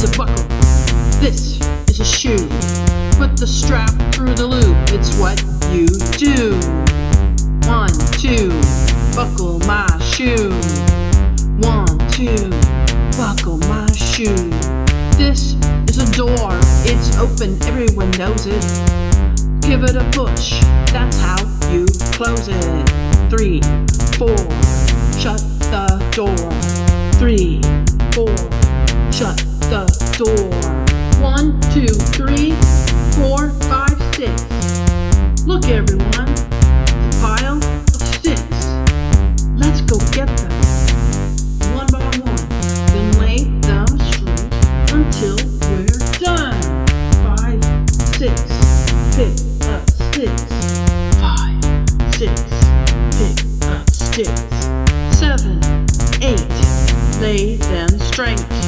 a buckle. This is a shoe. Put the strap through the loop. It's what you do. 1, 2, buckle my shoe. 1, 2, buckle my shoe. This is a door. It's open. Everyone knows it. Give it a push. That's how you close it. 3, 4, shut the door. 3, 4, shut the door. 1, 2, 3, 4, 5, 6. Look, everyone, a pile of sticks. Let's go get them one by one, then lay them straight until we're done. 5, 6, pick up sticks. 5, 6, pick up sticks. 7, 8, lay them straight.